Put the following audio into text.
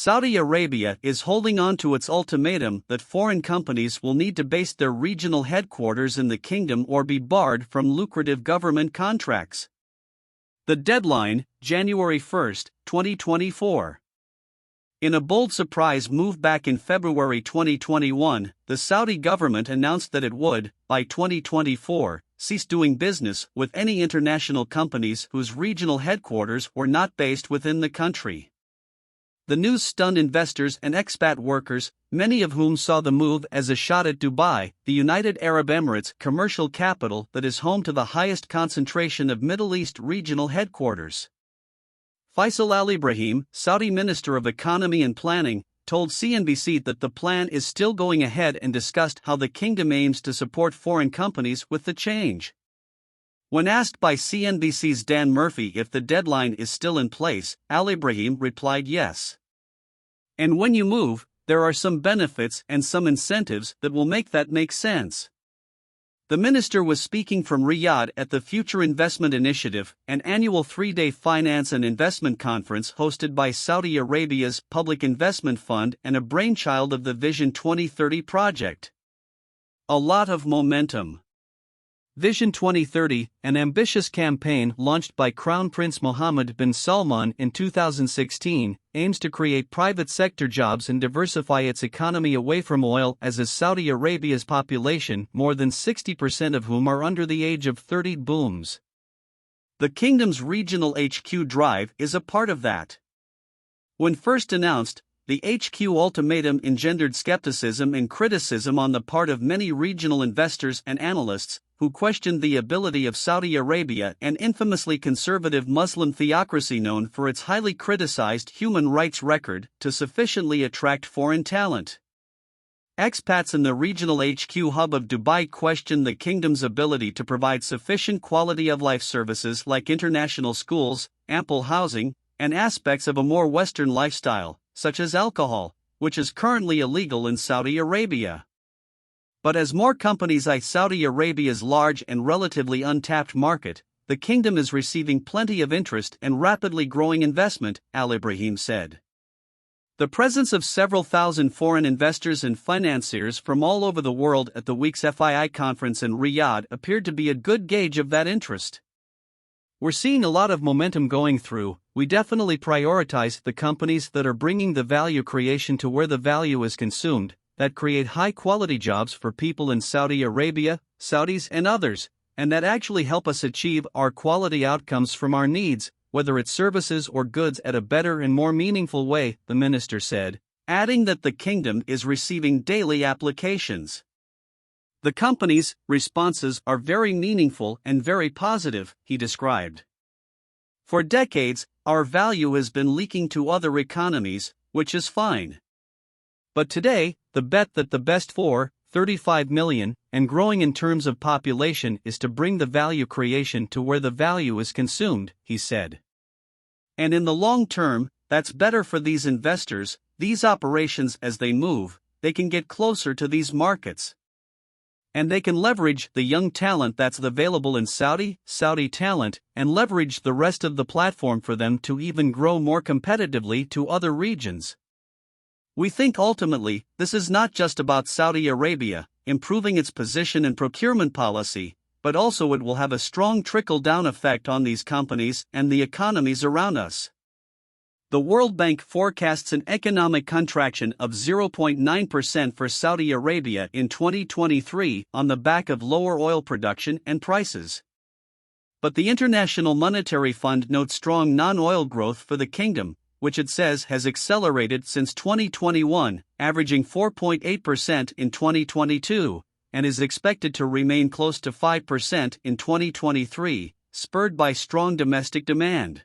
Saudi Arabia is holding on to its ultimatum that foreign companies will need to base their regional headquarters in the kingdom or be barred from lucrative government contracts. The deadline, January 1, 2024. In a bold surprise move back in February 2021, the Saudi government announced that it would, by 2024, cease doing business with any international companies whose regional headquarters were not based within the country. The news stunned investors and expat workers, many of whom saw the move as a shot at Dubai, the United Arab Emirates commercial capital that is home to the highest concentration of Middle East regional headquarters. Faisal Al Ibrahim, Saudi Minister of Economy and Planning, told CNBC that the plan is still going ahead and discussed how the kingdom aims to support foreign companies with the change. When asked by CNBC's Dan Murphy if the deadline is still in place, Al Ibrahim replied yes. And when you move, there are some benefits and some incentives that will make that make sense. The minister was speaking from Riyadh at the Future Investment Initiative, an annual 3-day finance and investment conference hosted by Saudi Arabia's Public Investment Fund and a brainchild of the Vision 2030 project. A lot of momentum. Vision 2030, an ambitious campaign launched by Crown Prince Mohammed bin Salman in 2016, aims to create private sector jobs and diversify its economy away from oil, as is Saudi Arabia's population, more than 60% of whom are under the age of 30, booms. The kingdom's regional HQ drive is a part of that. When first announced, the HQ ultimatum engendered skepticism and criticism on the part of many regional investors and analysts, who questioned the ability of Saudi Arabia, an infamously conservative Muslim theocracy known for its highly criticized human rights record, to sufficiently attract foreign talent. Expats in the regional HQ hub of Dubai questioned the kingdom's ability to provide sufficient quality of life services like international schools, ample housing, and aspects of a more Western lifestyle, such as alcohol, which is currently illegal in Saudi Arabia. But as more companies eye Saudi Arabia's large and relatively untapped market, the kingdom is receiving plenty of interest and rapidly growing investment, Al Ibrahim said. The presence of several thousand foreign investors and financiers from all over the world at the week's FII conference in Riyadh appeared to be a good gauge of that interest. We're seeing a lot of momentum going through. We definitely prioritize the companies that are bringing the value creation to where the value is consumed, that create high-quality jobs for people in Saudi Arabia, Saudis and others, and that actually help us achieve our quality outcomes from our needs, whether it's services or goods, at a better and more meaningful way, the minister said, adding that the kingdom is receiving daily applications. The company's responses are very meaningful and very positive, he described. For decades, our value has been leaking to other economies, which is fine. But today, the bet that the best 35 million, and growing in terms of population, is to bring the value creation to where the value is consumed, he said. And in the long term, that's better for these investors, these operations. As they move, they can get closer to these markets. And they can leverage the young talent that's available in Saudi talent, and leverage the rest of the platform for them to even grow more competitively to other regions. We think ultimately, this is not just about Saudi Arabia improving its position and procurement policy, but also it will have a strong trickle-down effect on these companies and the economies around us. The World Bank forecasts an economic contraction of 0.9% for Saudi Arabia in 2023 on the back of lower oil production and prices. But the International Monetary Fund notes strong non-oil growth for the kingdom, which it says has accelerated since 2021, averaging 4.8% in 2022, and is expected to remain close to 5% in 2023, spurred by strong domestic demand.